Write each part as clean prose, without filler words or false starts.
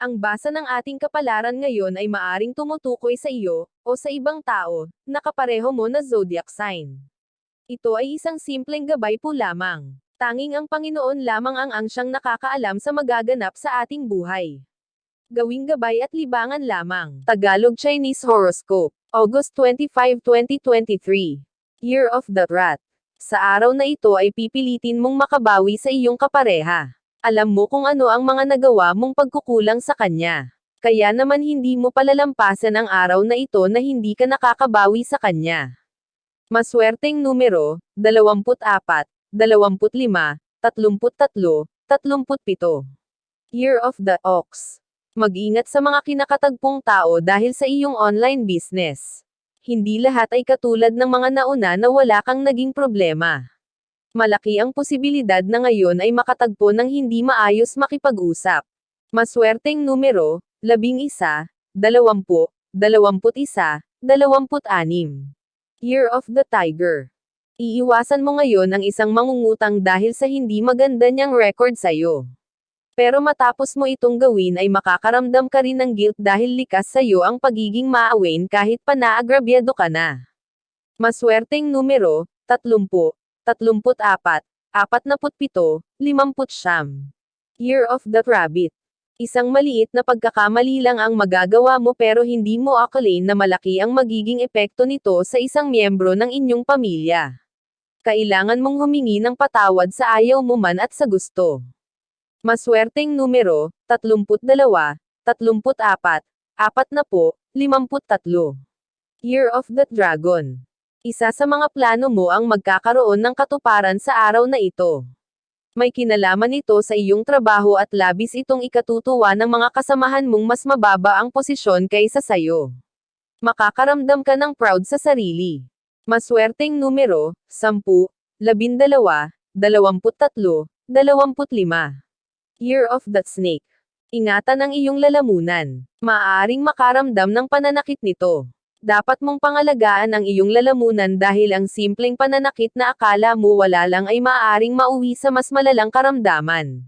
Ang basa ng ating kapalaran ngayon ay maaring tumutukoy sa iyo, o sa ibang tao, na kapareho mo na zodiac sign. Ito ay isang simpleng gabay po lamang. Tanging ang Panginoon lamang ang siyang nakakaalam sa magaganap sa ating buhay. Gawing gabay at libangan lamang. Tagalog Chinese Horoscope. August 25, 2023. Year of the Rat. Sa araw na ito ay pipilitin mong makabawi sa iyong kapareha. Alam mo kung ano ang mga nagawa mong pagkukulang sa kanya. Kaya naman hindi mo palalampasan ang araw na ito na hindi ka nakakabawi sa kanya. Maswerteng numero, 24, 25, 33, 37. Year of the Ox. Mag-ingat sa mga kinakatagpong tao dahil sa iyong online business. Hindi lahat ay katulad ng mga nauna na wala kang naging problema. Malaki ang posibilidad na ngayon ay makatagpo ng hindi maayos makipag-usap. Maswerteng numero, 11, 20, 21, 26. Year of the Tiger. Iiwasan mo ngayon ang isang mangungutang dahil sa hindi maganda niyang record sa'yo. Pero matapos mo itong gawin ay makakaramdam ka rin ng guilt dahil likas sa'yo ang pagiging maawain kahit pa naagrabyado ka na. Maswerteng numero, 30, 34, 47, 50. Year of the Rabbit. Isang maliit na pagkakamali lang ang magagawa mo pero hindi mo akalain na malaki ang magiging epekto nito sa isang miyembro ng inyong pamilya. Kailangan mong humingi ng patawad sa ayaw mo man at sa gusto. Maswerteng numero, 32, 34, 40, 53. Year of the Dragon. Isa sa mga plano mo ang magkakaroon ng katuparan sa araw na ito. May kinalaman ito sa iyong trabaho at labis itong ikatutuwa ng mga kasamahan mong mas mababa ang posisyon kaysa sayo. Makakaramdam ka ng proud sa sarili. Maswerteng numero, 10, 12, 23, 25. Year of the Snake. Ingatan ang iyong lalamunan. Maaaring makaramdam ng pananakit nito. Dapat mong pangalagaan ang iyong lalamunan dahil ang simpleng pananakit na akala mo wala lang ay maaaring mauwi sa mas malalang karamdaman.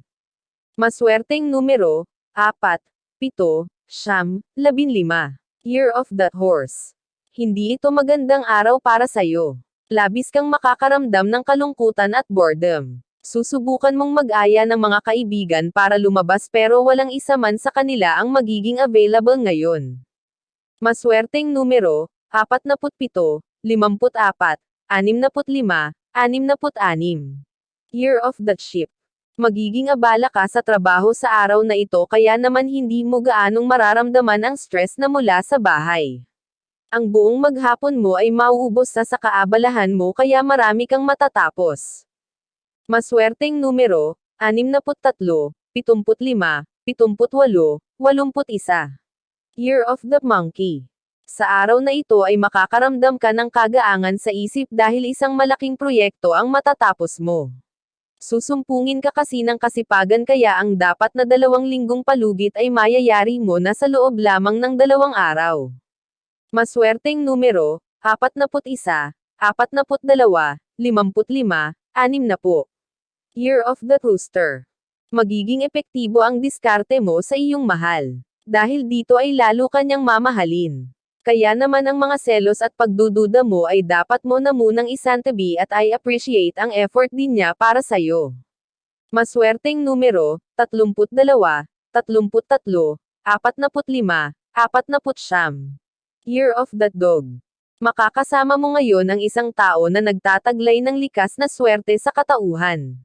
Maswerteng numero, 4, 7, 15. Year of the Horse. Hindi ito magandang araw para sayo. Labis kang makakaramdam ng kalungkutan at boredom. Susubukan mong mag-aya ng mga kaibigan para lumabas pero walang isa man sa kanila ang magiging available ngayon. Maswerteng numero, 47, 54, 65, 66. Year of the Sheep. Magiging abala ka sa trabaho sa araw na ito kaya naman hindi mo gaanong mararamdaman ang stress na mula sa bahay. Ang buong maghapon mo ay mauubos sa kaabalahan mo kaya marami kang matatapos. Maswerteng numero, 63, 75, 78, 81. Year of the Monkey. Sa araw na ito ay makakaramdam ka ng kagaangan sa isip dahil isang malaking proyekto ang matatapos mo. Susumpungin ka kasi ng kasipagan kaya ang dapat na 2 linggong palugit ay mayayari mo na sa loob lamang ng 2 araw. Maswerteng numero, 41, 42, 55, 60. Year of the Rooster. Magiging epektibo ang diskarte mo sa iyong mahal. Dahil dito ay lalo kanyang mamahalin. Kaya naman ang mga selos at pagdududa mo ay dapat mo na munang isantabi at I appreciate ang effort din niya para sayo. Maswerteng numero, 32, 33, 45, 49. Year of the Dog. Makakasama mo ngayon ang isang tao na nagtataglay ng likas na swerte sa katauhan.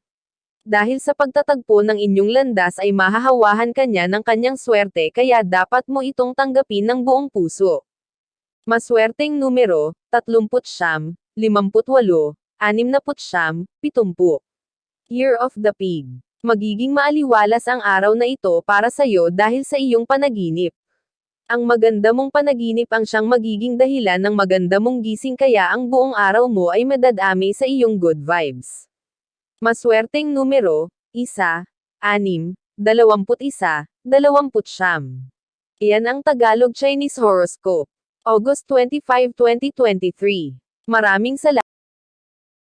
Dahil sa pagtatagpo ng inyong landas ay mahahawahan kanya ng kanyang swerte kaya dapat mo itong tanggapin ng buong puso. Maswerteng numero, 30, 58, 69, 70. Year of the Pig. Magiging maaliwalas ang araw na ito para sayo dahil sa iyong panaginip. Ang maganda mong panaginip ang siyang magiging dahilan ng maganda mong gising kaya ang buong araw mo ay madadami sa iyong good vibes. Maswerteng numero, 1, 6, 21, 20. Iyan ang Tagalog Chinese Horoscope. August 25, 2023. Maraming salamat.